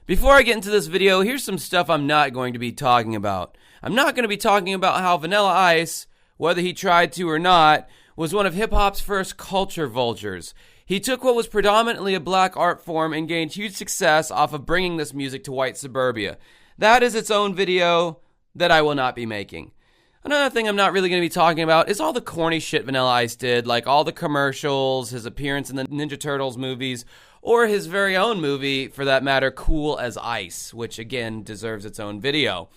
Before I get into this video, here's some stuff I'm not going to be talking about. I'm not going to be talking about how Vanilla Ice, whether he tried to or not, was one of hip-hop's first culture vultures. He took what was predominantly a black art form and gained huge success off of bringing this music to white suburbia. That is its own video that I will not be making. Another thing I'm not really going to be talking about is all the corny shit Vanilla Ice did, like all the commercials, his appearance in the Ninja Turtles movies, or his very own movie, for that matter, Cool as Ice, which again deserves its own video.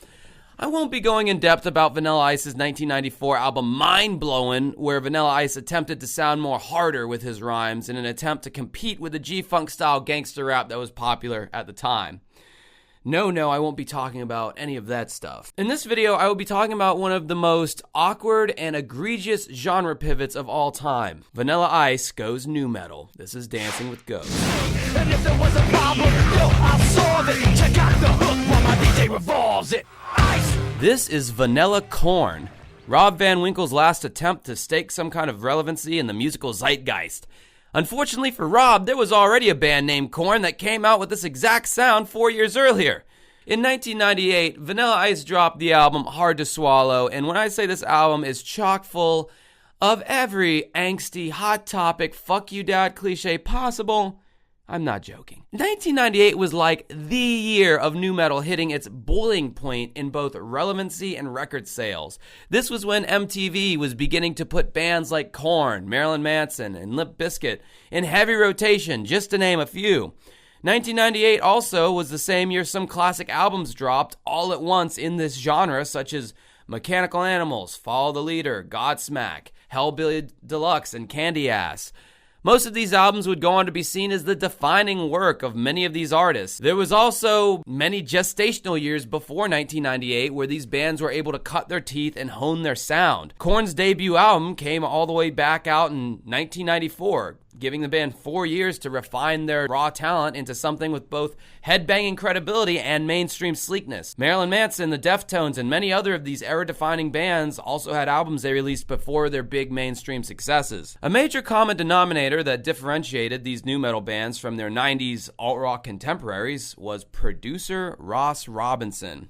I won't be going in depth about Vanilla Ice's 1994 album Mind Blowin', where Vanilla Ice attempted to sound more harder with his rhymes in an attempt to compete with the G-Funk style gangster rap that was popular at the time. No, I won't be talking about any of that stuff. In this video, I will be talking about one of the most awkward and egregious genre pivots of all time. Vanilla Ice goes nu metal. This is Dancing with Ghosts. And if there was a problem, I'll solve it. Check out the hook while my DJ revolves it. Ice. This is Vanilla Korn, Rob Van Winkle's last attempt to stake some kind of relevancy in the musical zeitgeist. Unfortunately for Rob, there was already a band named Korn that came out with this exact sound 4 years earlier. In 1998, Vanilla Ice dropped the album Hard to Swallow, and when I say this album is chock full of every angsty, hot topic, fuck you dad cliche possible, I'm not joking. 1998 was like the year of nu metal hitting its boiling point in both relevancy and record sales. This was when MTV was beginning to put bands like Korn, Marilyn Manson, and Limp Bizkit in heavy rotation, just to name a few. 1998 also was the same year some classic albums dropped all at once in this genre, such as Mechanical Animals, Follow the Leader, Godsmack, Hellbilly Deluxe, and Candy Ass. Most of these albums would go on to be seen as the defining work of many of these artists. There was also many gestational years before 1998 where these bands were able to cut their teeth and hone their sound. Korn's debut album came all the way back out in 1994, giving the band 4 years to refine their raw talent into something with both headbanging credibility and mainstream sleekness. Marilyn Manson, the Deftones, and many other of these era-defining bands also had albums they released before their big mainstream successes. A major common denominator that differentiated these nu metal bands from their 90s alt-rock contemporaries was producer Ross Robinson.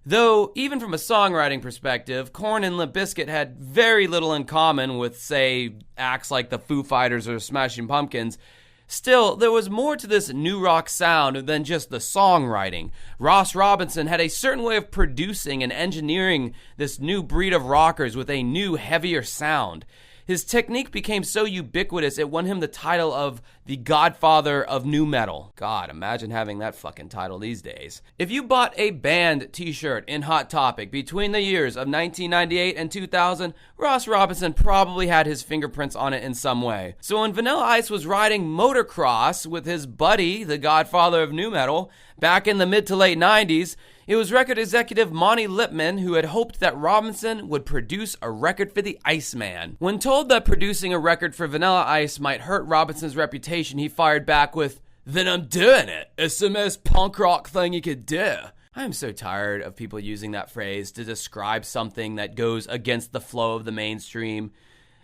Though, even from a songwriting perspective, Korn and Limp Bizkit had very little in common with, say, acts like the Foo Fighters or Smashing Pumpkins, still, there was more to this new rock sound than just the songwriting. Ross Robinson had a certain way of producing and engineering this new breed of rockers with a new, heavier sound. His technique became so ubiquitous it won him the title of the Godfather of Nu Metal. God, imagine having that fucking title these days. If you bought a band t-shirt in Hot Topic between the years of 1998 and 2000, Ross Robinson probably had his fingerprints on it in some way. So when Vanilla Ice was riding motocross with his buddy, the Godfather of Nu Metal, back in the mid to late 90s, it was record executive Monty Lipman who had hoped that Robinson would produce a record for the Iceman. When told that producing a record for Vanilla Ice might hurt Robinson's reputation, he fired back with, "Then I'm doing it. It's the most punk rock thing you could do." I am so tired of people using that phrase to describe something that goes against the flow of the mainstream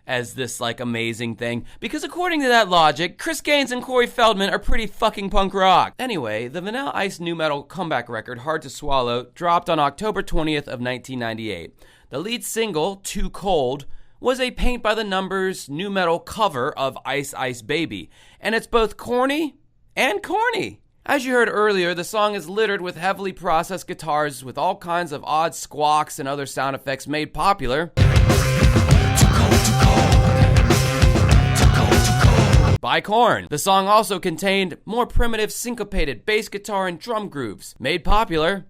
as this, like, amazing thing. Because according to that logic, Chris Gaines and Corey Feldman are pretty fucking punk rock. Anyway, the Vanilla Ice nu metal comeback record, Hard to Swallow, dropped on October 20th of 1998. The lead single, Too Cold, was a paint-by-the-numbers nu metal cover of Ice Ice Baby. And it's both corny and corny. As you heard earlier, the song is littered with heavily processed guitars with all kinds of odd squawks and other sound effects made popular by Korn. The song also contained more primitive syncopated bass guitar and drum grooves, made popular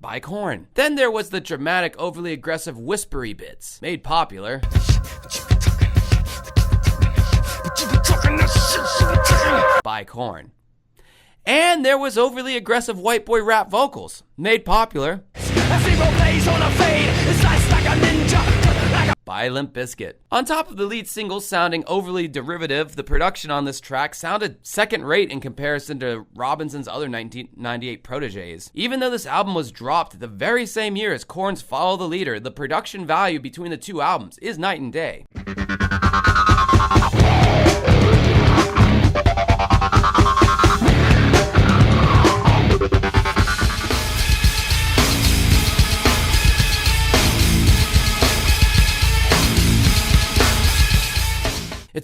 by Korn. Then there was the dramatic, overly aggressive whispery bits, made popular by Korn. And there was overly aggressive white boy rap vocals, made popular by Limp Bizkit. On top of the lead single sounding overly derivative, the production on this track sounded second-rate in comparison to Robinson's other 1998 proteges. Even though this album was dropped the very same year as Korn's Follow the Leader, the production value between the two albums is night and day.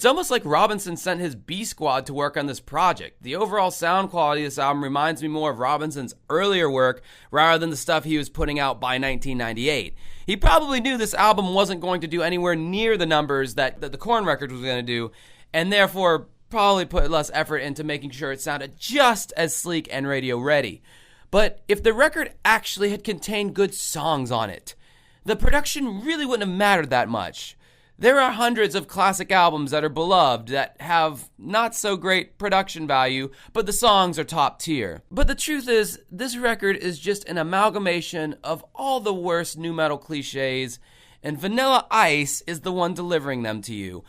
It's almost like Robinson sent his B squad to work on this project. The overall sound quality of this album reminds me more of Robinson's earlier work rather than the stuff he was putting out by 1998. He probably knew this album wasn't going to do anywhere near the numbers that the Korn record was going to do, and therefore probably put less effort into making sure it sounded just as sleek and radio ready. But if the record actually had contained good songs on it, the production really wouldn't have mattered that much. There are hundreds of classic albums that are beloved that have not so great production value, but the songs are top tier. But the truth is, this record is just an amalgamation of all the worst nu metal cliches, and Vanilla Ice is the one delivering them to you.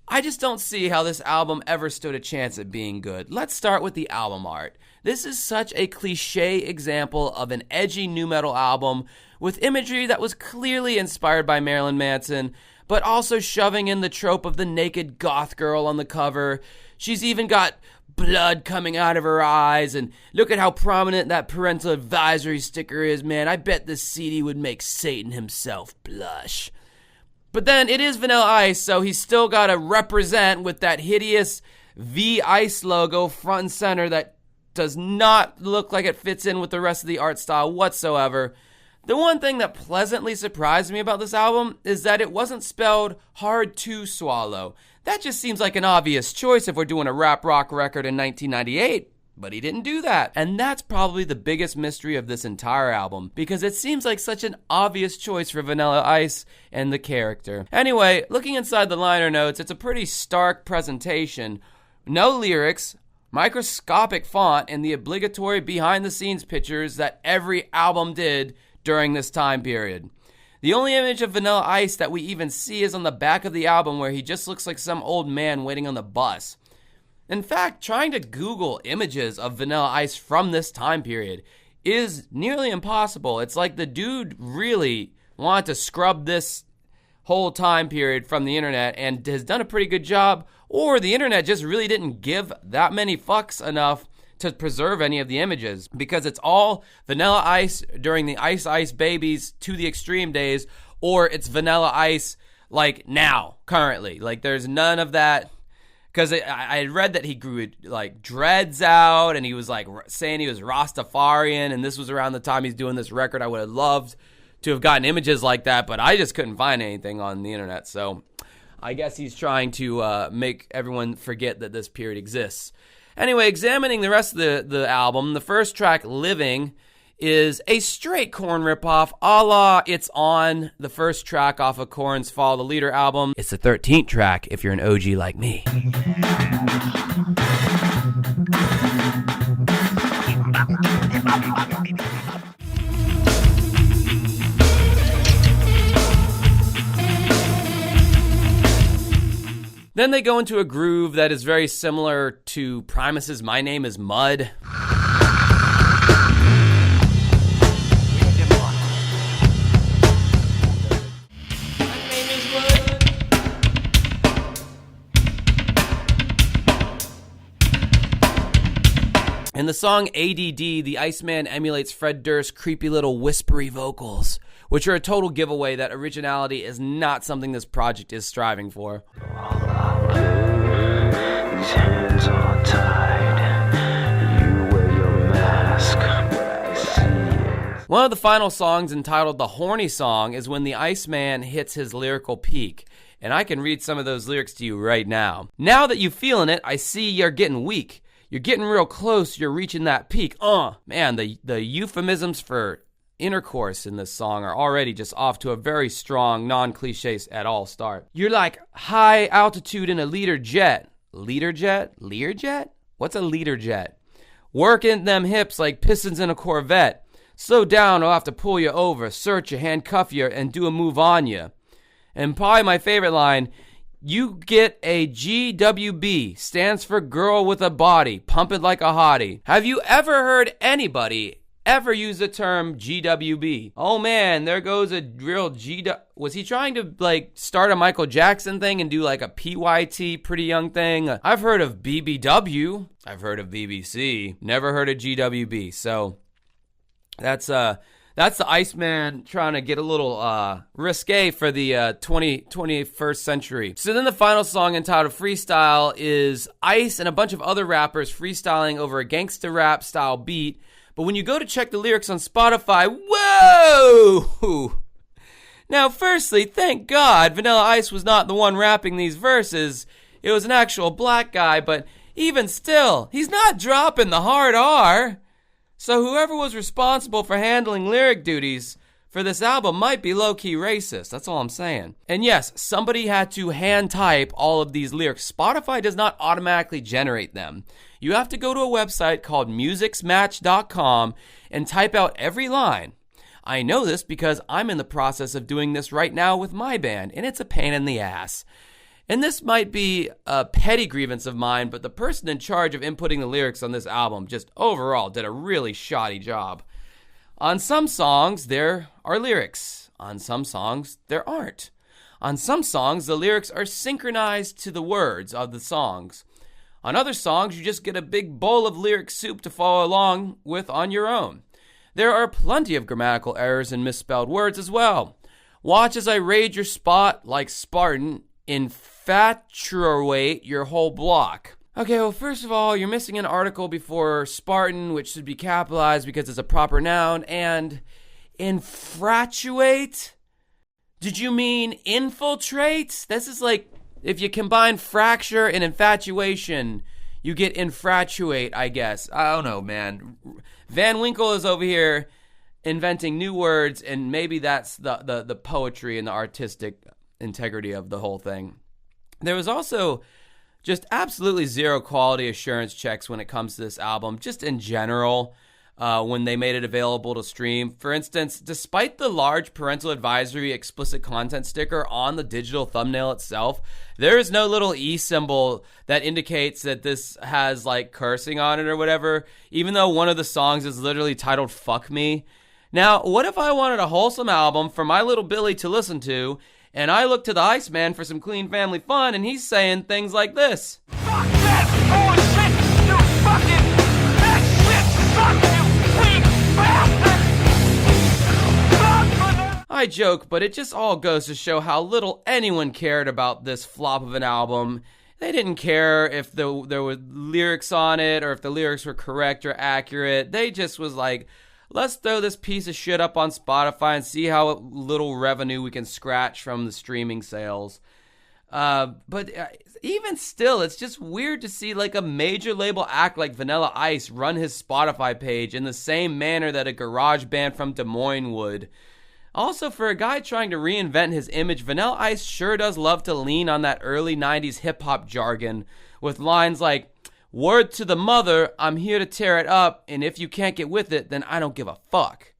I just don't see how this album ever stood a chance at being good. Let's start with the album art. This is such a cliche example of an edgy nu metal album with imagery that was clearly inspired by Marilyn Manson, but also shoving in the trope of the naked goth girl on the cover. She's even got blood coming out of her eyes, and look at how prominent that parental advisory sticker is, man. I bet this CD would make Satan himself blush. But then it is Vanilla Ice, so he's still got to represent with that hideous V-Ice logo front and center that does not look like it fits in with the rest of the art style whatsoever. The one thing that pleasantly surprised me about this album is that it wasn't spelled hard to swallow. That just seems like an obvious choice if we're doing a rap rock record in 1998, but he didn't do that. And that's probably the biggest mystery of this entire album, because it seems like such an obvious choice for Vanilla Ice and the character. Anyway, looking inside the liner notes, it's a pretty stark presentation. No lyrics, microscopic font, and the obligatory behind-the-scenes pictures that every album did during this time period. The only image of Vanilla Ice that we even see is on the back of the album, where he just looks like some old man waiting on the bus. In fact, trying to Google images of Vanilla Ice from this time period is nearly impossible. It's like the dude really wanted to scrub this whole time period from the internet and has done a pretty good job, or the internet just really didn't give that many fucks enough to preserve any of the images, because it's all Vanilla Ice during the Ice Ice Babies to the Extreme days, or it's Vanilla Ice like now, currently. Like there's none of that, because I had read that he grew like dreads out, and he was like saying he was Rastafarian, and this was around the time he's doing this record. I would have loved to have gotten images like that, but I just couldn't find anything on the internet, so I guess he's trying to make everyone forget that this period exists. Anyway, examining the rest of the album, the first track, Living, is a straight Korn ripoff, a la It's On, the first track off of Korn's Follow the Leader album. It's the 13th track if you're an OG like me. Then they go into a groove that is very similar to Primus's My Name is Mud. In the song ADD, the Iceman emulates Fred Durst's creepy little whispery vocals, which are a total giveaway that originality is not something this project is striving for. These hands are tied. You wear your mask, but I see it. One of the final songs, entitled The Horny Song, is when the Iceman hits his lyrical peak. And I can read some of those lyrics to you right now. Now that you feeling it, I see you're getting weak. You're getting real close, you're reaching that peak. Man, the euphemisms for intercourse in this song are already just off to a very strong, non-cliche at all start. You're like high altitude in a leader jet. Leader jet? Learjet? What's a leader jet? Working them hips like pistons in a Corvette. Slow down, I'll have to pull you over, search you, handcuff you, and do a move on you. And probably my favorite line, you get a GWB, stands for girl with a body, pump it like a hottie. Have you ever heard anybody ever use the term GWB? Oh man, there goes a real Was he trying to like start a Michael Jackson thing and do like a PYT, Pretty Young thing? I've heard of BBW. I've heard of BBC. Never heard of GWB. So that's That's the Iceman trying to get a little risque for the 21st century. So then the final song, entitled Freestyle, is Ice and a bunch of other rappers freestyling over a gangsta rap style beat. But when you go to check the lyrics on Spotify, whoa! Now, firstly, thank God Vanilla Ice was not the one rapping these verses. It was an actual black guy, but even still, he's not dropping the hard R. So whoever was responsible for handling lyric duties for this album might be low-key racist. That's all I'm saying. And yes, somebody had to hand type all of these lyrics. Spotify does not automatically generate them. You have to go to a website called musicsmatch.com and type out every line. I know this because I'm in the process of doing this right now with my band, and it's a pain in the ass. And this might be a petty grievance of mine, but the person in charge of inputting the lyrics on this album just overall did a really shoddy job. On some songs, there are lyrics. On some songs, there aren't. On some songs, the lyrics are synchronized to the words of the songs. On other songs, you just get a big bowl of lyric soup to follow along with on your own. There are plenty of grammatical errors and misspelled words as well. Watch as I raid your spot like Spartan, infatuate your whole block. Okay, well, first of all, you're missing an article before Spartan, which should be capitalized because it's a proper noun, and infatuate? Did you mean infiltrate? This is like, if you combine fracture and infatuation, you get infatuate, I guess. I don't know, man. Van Winkle is over here inventing new words, and maybe that's the poetry and the artistic integrity of the whole thing. There was also just absolutely zero quality assurance checks when it comes to this album, just in general, when they made it available to stream. For instance, despite the large parental advisory explicit content sticker on the digital thumbnail itself, there is no little E symbol that indicates that this has like cursing on it or whatever, even though one of the songs is literally titled Fuck Me. Now, what if I wanted a wholesome album for my little Billy to listen to, and I look to the Iceman for some clean family fun, and he's saying things like this. Fuck that bullshit, you fucking that shit, suck, you weak bastard! I joke, but it just all goes to show how little anyone cared about this flop of an album. They didn't care if there were lyrics on it, or if the lyrics were correct or accurate. They just was like, let's throw this piece of shit up on Spotify and see how little revenue we can scratch from the streaming sales. But even still, it's just weird to see like a major label act like Vanilla Ice run his Spotify page in the same manner that a garage band from Des Moines would. Also, for a guy trying to reinvent his image, Vanilla Ice sure does love to lean on that early 90s hip-hop jargon with lines like, word to the mother, I'm here to tear it up, and if you can't get with it, then I don't give a fuck.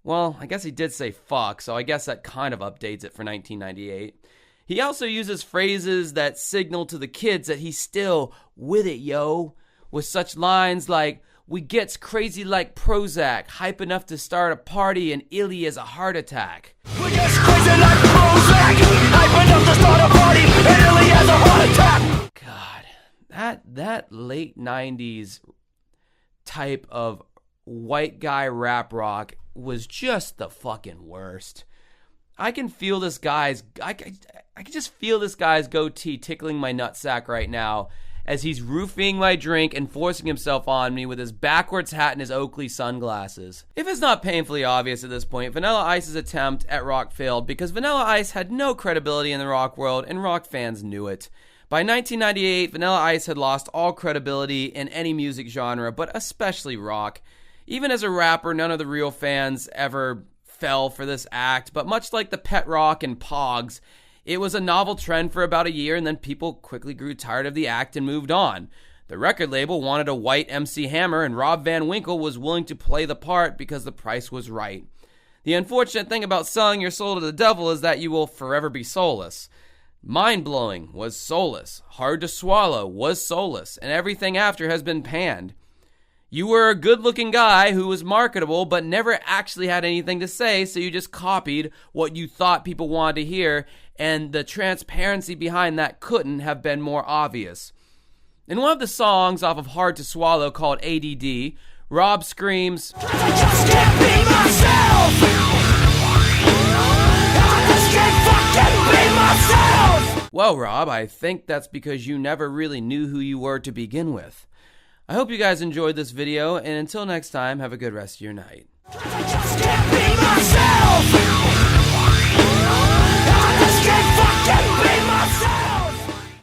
Well, I guess he did say fuck, so I guess that kind of updates it for 1998. He also uses phrases that signal to the kids that he's still with it, yo, with such lines like, we gets crazy like Prozac, hype enough to start a party, and illy as a heart attack. We gets crazy like Prozac, hype enough to start a party, and illy as a heart attack. God. That late 90s type of white guy rap rock was just the fucking worst. I can feel this guy's, I can just feel this guy's goatee tickling my nutsack right now as he's roofing my drink and forcing himself on me with his backwards hat and his Oakley sunglasses. If it's not painfully obvious at this point, Vanilla Ice's attempt at rock failed because Vanilla Ice had no credibility in the rock world and rock fans knew it. By 1998, Vanilla Ice had lost all credibility in any music genre, but especially rock. Even as a rapper, none of the real fans ever fell for this act, but much like the pet rock and Pogs, it was a novel trend for about a year, and then people quickly grew tired of the act and moved on. The record label wanted a white MC Hammer, and Rob Van Winkle was willing to play the part because the price was right. The unfortunate thing about selling your soul to the devil is that you will forever be soulless. Mind-blowing was soulless. Hard to swallow was soulless. And everything after has been panned. You were a good-looking guy who was marketable but never actually had anything to say, so you just copied what you thought people wanted to hear, and the transparency behind that couldn't have been more obvious. In one of the songs off of Hard to Swallow called ADD, Rob screams, I just can't be myself. I just can't fucking be myself. well, Rob, I think that's because you never really knew who you were to begin with. I hope you guys enjoyed this video, and until next time, have a good rest of your night. I just